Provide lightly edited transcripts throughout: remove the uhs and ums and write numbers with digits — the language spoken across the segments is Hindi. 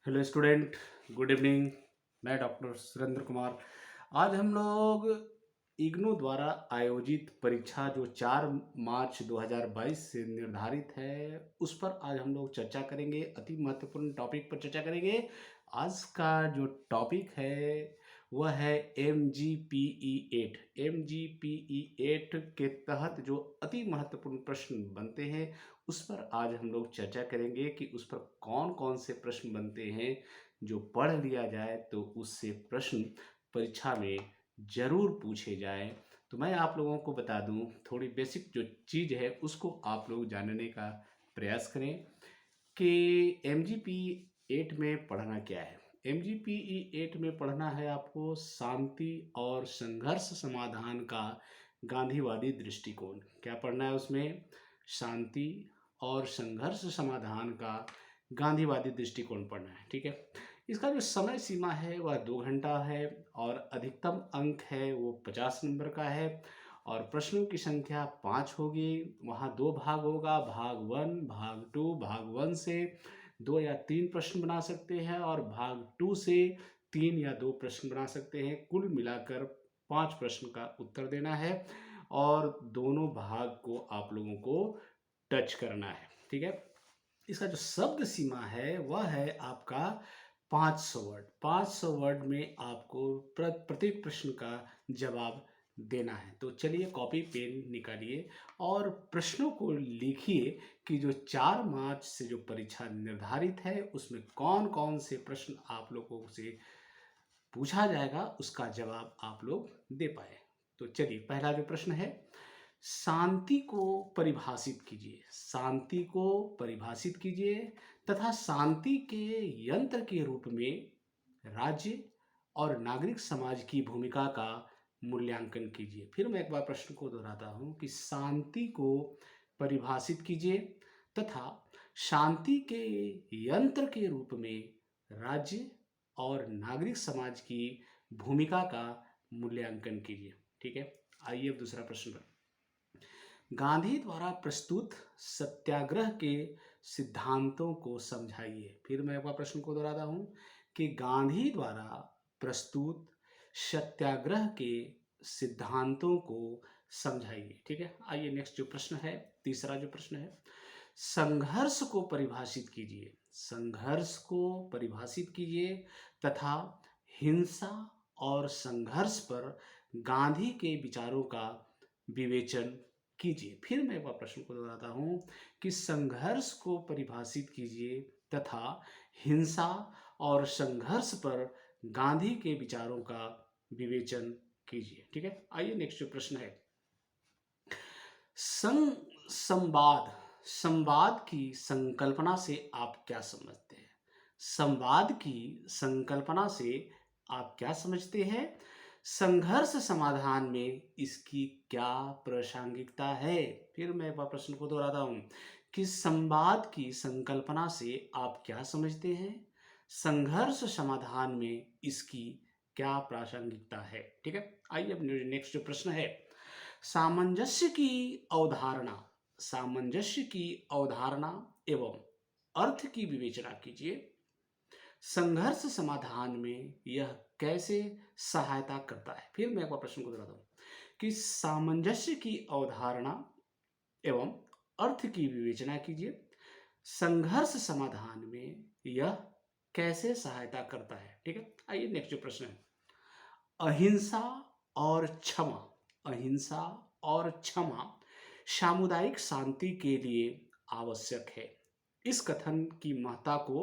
Hello student, good evening. मैं डॉक्टर सुरेंद्र कुमार। आज हम लोग इग्नू द्वारा आयोजित परीक्षा जो 4 मार्च 2022 से निर्धारित है, उस पर आज हम लोग चर्चा करेंगे। अति महत्वपूर्ण टॉपिक पर चर्चा करेंगे। आज का जो टॉपिक है वह है MGPE 8। MGPE 8 के तहत जो अति महत्वपूर्ण प्रश्न बनते हैं उस पर आज हम लोग चर्चा करेंगे कि उस पर कौन-कौन से प्रश्न बनते हैं, जो पढ़ लिया जाए तो उससे प्रश्न परीक्षा में ज़रूर पूछे जाएँ। तो मैं आप लोगों को बता दूँ, थोड़ी बेसिक जो चीज़ है उसको आप लोग जानने का प्रयास करें कि एमजीपी 8 में पढ़ना क्या है। एमजीपीई 8 में पढ़ना है आपको शांति और संघर्ष समाधान का गांधीवादी दृष्टिकोण। क्या पढ़ना है उसमें? शांति और संघर्ष समाधान का गांधीवादी दृष्टिकोण पढ़ना है, ठीक है। इसका जो समय सीमा है वह 2 घंटा है और अधिकतम अंक है वो 50 नंबर का है और प्रश्नों की संख्या 5 होगी। वहाँ 2 भाग होगा, भाग 1, भाग 2। भाग 1 से 2 या 3 प्रश्न बना सकते हैं और भाग 2 से 3 या 2 प्रश्न बना सकते हैं। कुल मिलाकर 5 प्रश्न का उत्तर देना है और दोनों भाग को आप लोगों को टच करना है, ठीक है। इसका जो शब्द सीमा है वह है आपका 500 वर्ड। 500 वर्ड में आपको प्रत्येक प्रश्न का जवाब देना है। तो चलिए कॉपी पेन निकालिए और प्रश्नों को लिखिए कि जो 4 मार्च से जो परीक्षा निर्धारित है उसमें कौन-कौन से प्रश्न आप लोगों से पूछा जाएगा, उसका जवाब आप लोग दे पाए। तो चलिए पहला जो प्रश्न है, शांति को परिभाषित कीजिए। शांति को परिभाषित कीजिए तथा शांति के यंत्र के रूप में राज्य और नागरिक समाज की भूमिका का मूल्यांकन कीजिए। फिर मैं एक बार प्रश्न को दोहराता हूँ कि शांति को परिभाषित कीजिए तथा शांति के यंत्र के रूप में राज्य और नागरिक समाज की भूमिका का मूल्यांकन कीजिए, ठीक है। आइए अब दूसरा प्रश्न पर। गांधी द्वारा प्रस्तुत सत्याग्रह के सिद्धांतों को समझाइए। फिर मैं एक बार प्रश्न को दोहराता हूँ कि गांधी द्वारा प्रस्तुत सत्याग्रह के सिद्धांतों को समझाइए, ठीक है। आइए नेक्स्ट जो प्रश्न है, तीसरा जो प्रश्न है, संघर्ष को परिभाषित कीजिए। संघर्ष को परिभाषित कीजिए तथा हिंसा और संघर्ष पर गांधी के विचारों का विवेचन कीजिए। फिर मैं एक बार प्रश्न को दोहराता हूँ कि संघर्ष को परिभाषित कीजिए तथा हिंसा और संघर्ष पर गांधी के विचारों का विवेचन कीजिए, ठीक है। आइए नेक्स्ट जो प्रश्न है, संवाद संवाद की संकल्पना से आप क्या समझते हैं? संवाद की संकल्पना से आप क्या समझते हैं? संघर्ष समाधान में इसकी क्या प्रासंगिकता है? फिर मैं एक बार प्रश्न को दोहराता हूँ कि संवाद की संकल्पना से आप क्या समझते हैं? संघर्ष समाधान में इसकी क्या प्रासंगिकता है, ठीक है। आइए अब नेक्स्ट जो प्रश्न है, सामंजस्य की अवधारणा सामंजस्य की अवधारणा एवं अर्थ की विवेचना कीजिए। संघर्ष समाधान में यह कैसे सहायता करता है? फिर मैं एक बार प्रश्न को दोहराता हूँ कि सामंजस्य की अवधारणा एवं अर्थ की विवेचना कीजिए। संघर्ष समाधान में यह कैसे सहायता करता है, ठीक है। आइए नेक्स्ट जो प्रश्न है, अहिंसा और क्षमा अहिंसा और क्षमा सामुदायिक शांति के लिए आवश्यक है। इस कथन की महत्ता को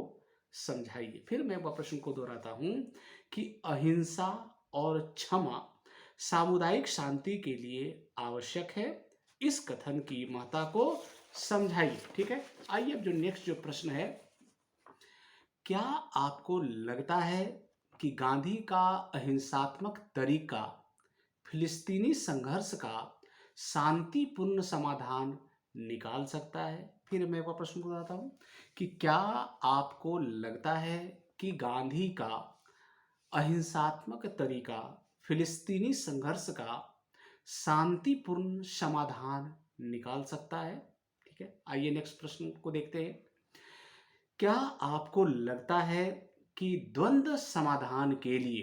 समझाइए। फिर मैं वह प्रश्न को दोहराता हूं कि अहिंसा और क्षमा सामुदायिक शांति के लिए आवश्यक है। इस कथन की महत्ता को समझाइए, ठीक है। आइए अब जो नेक्स्ट जो प्रश्न है, क्या आपको लगता है कि गांधी का अहिंसात्मक तरीका फिलिस्तीनी संघर्ष का शांतिपूर्ण समाधान निकाल सकता है? फिर मैं एक बार प्रश्न को दोहराता हूँ कि क्या आपको लगता है कि गांधी का अहिंसात्मक तरीका फिलिस्तीनी संघर्ष का शांतिपूर्ण समाधान निकाल सकता है? ठीक है, आइए नेक्स्ट प्रश्न को देखते हैं। क्या आपको लगता है कि द्वंद्व समाधान के लिए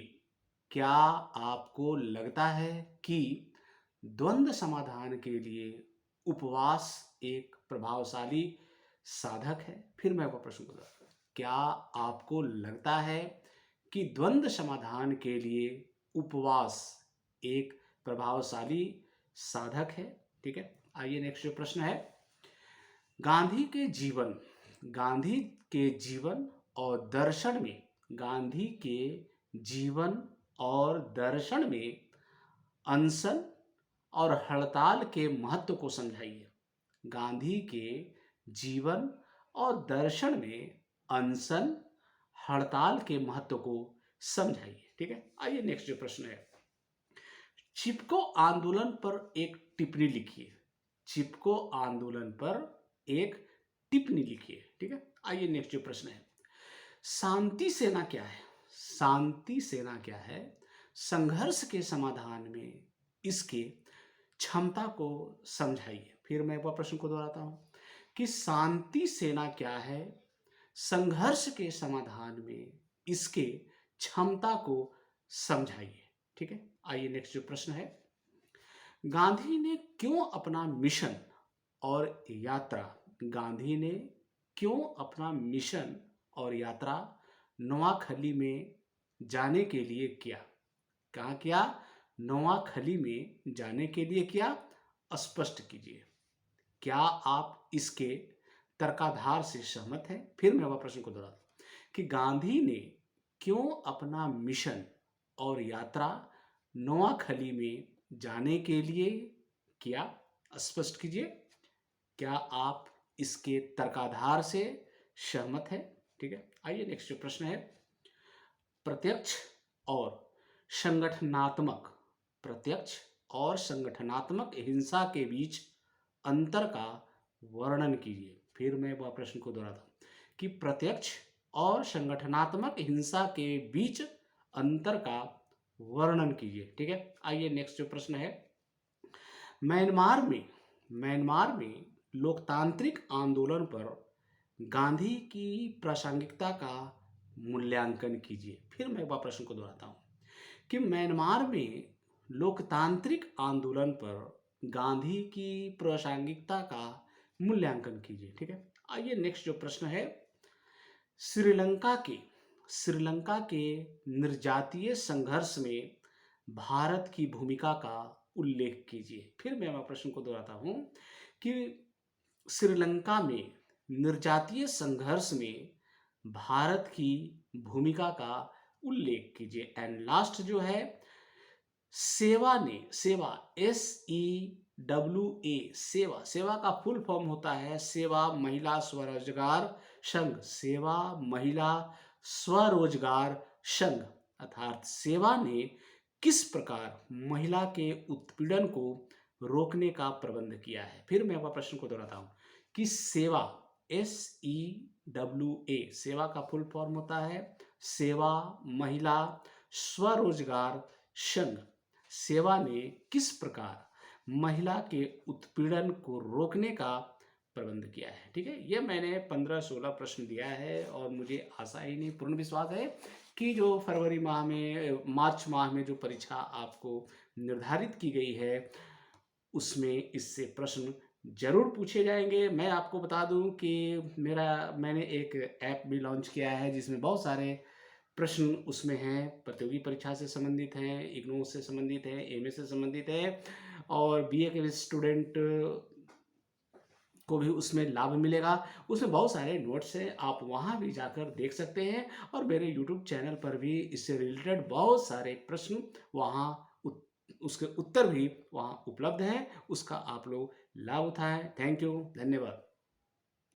क्या आपको लगता है कि द्वंद्व समाधान के लिए उपवास एक प्रभावशाली साधक है? फिर मैं आपको प्रश्न पूछता हूँ, क्या आपको लगता है कि द्वंद्व समाधान के लिए उपवास एक प्रभावशाली साधक है? ठीक है, आइए नेक्स्ट जो प्रश्न है, गांधी के जीवन गांधी के जीवन और दर्शन में गांधी के जीवन और दर्शन में अनशन और हड़ताल के महत्व को समझाइए। गांधी के जीवन और दर्शन में अनशन हड़ताल के महत्व को समझाइए। ठीक है, आइए नेक्स्ट जो प्रश्न है, चिपको आंदोलन पर एक टिप्पणी लिखिए। चिपको आंदोलन पर एक टिप्पणी लिखिए। ठीक है, आइए नेक्स्ट जो प्रश्न है, शांति सेना क्या है? शांति सेना क्या है? संघर्ष के समाधान में इसके क्षमता को समझाइए। फिर मैं एक प्रश्न को दोहराता हूं कि शांति सेना क्या है? संघर्ष के समाधान में इसके क्षमता को समझाइए। ठीक है, आइए नेक्स्ट जो प्रश्न है, गांधी ने क्यों अपना मिशन और यात्रा गांधी ने क्यों अपना मिशन और यात्रा नोआखली में जाने के लिए किया? कहाँ किया? नोआखली में जाने के लिए किया, स्पष्ट कीजिए। क्या आप इसके तर्काधार से सहमत हैं? फिर मैं वह प्रश्न को दोहराता कि गांधी ने क्यों अपना मिशन और यात्रा नोआखली में जाने के लिए किया, स्पष्ट कीजिए। क्या आप इसके तर्काधार से सहमत हैं? ठीक है, आइए नेक्स्ट जो प्रश्न है, प्रत्यक्ष और संगठनात्मक प्रत्यक्ष और संगठनात्मक हिंसा के बीच अंतर का वर्णन कीजिए। फिर मैं वह प्रश्न को दोहराता हूं कि प्रत्यक्ष और संगठनात्मक हिंसा के बीच अंतर का वर्णन कीजिए। ठीक है, आइए नेक्स्ट जो प्रश्न है, म्यांमार में लोकतांत्रिक आंदोलन पर गांधी की प्रासंगिकता का मूल्यांकन कीजिए। फिर मैं वह प्रश्न को दोहराता हूं कि म्यांमार में लोकतांत्रिक आंदोलन पर गांधी की प्रासंगिकता का मूल्यांकन कीजिए। ठीक है, आइए नेक्स्ट जो प्रश्न है, श्रीलंका के निर्जातीय संघर्ष में भारत की भूमिका का उल्लेख कीजिए। फिर मैं वह प्रश्न को दोहराता हूं कि श्रीलंका में निर्जातीय संघर्ष में भारत की भूमिका का उल्लेख कीजिए। एंड लास्ट जो है, सेवा सेवा का फुल फॉर्म होता है सेवा महिला स्वरोजगार संघ। सेवा महिला स्वरोजगार संघ अर्थात सेवा ने किस प्रकार महिला के उत्पीड़न को रोकने का प्रबंध किया है? फिर मैं वह प्रश्न को दोहराता हूं कि सेवा सेवा का फुल फॉर्म होता है सेवा महिला स्वरोजगार संघ। सेवा ने किस प्रकार महिला के उत्पीड़न को रोकने का प्रबंध किया है? ठीक है, ये मैंने 15-16 प्रश्न दिया है और मुझे आशा ही नहीं पूर्ण विश्वास है कि जो मार्च माह में जो परीक्षा आपको निर्धारित की गई है उसमें इससे प्रश्न जरूर पूछे जाएंगे। मैं आपको बता दूं कि मैंने एक ऐप भी लॉन्च किया है जिसमें बहुत सारे प्रश्न उसमें हैं, प्रतियोगी परीक्षा से संबंधित हैं, इग्नू से संबंधित हैं, एमए से संबंधित है और बीए के स्टूडेंट को भी उसमें लाभ मिलेगा। उसमें बहुत सारे नोट्स हैं, आप वहाँ भी जाकर देख सकते हैं और मेरे यूट्यूब चैनल पर भी इससे रिलेटेड बहुत सारे प्रश्न वहाँ उसके उत्तर भी वहाँ उपलब्ध हैं, उसका आप लोग लाभ उठाएं। थैंक यू, धन्यवाद।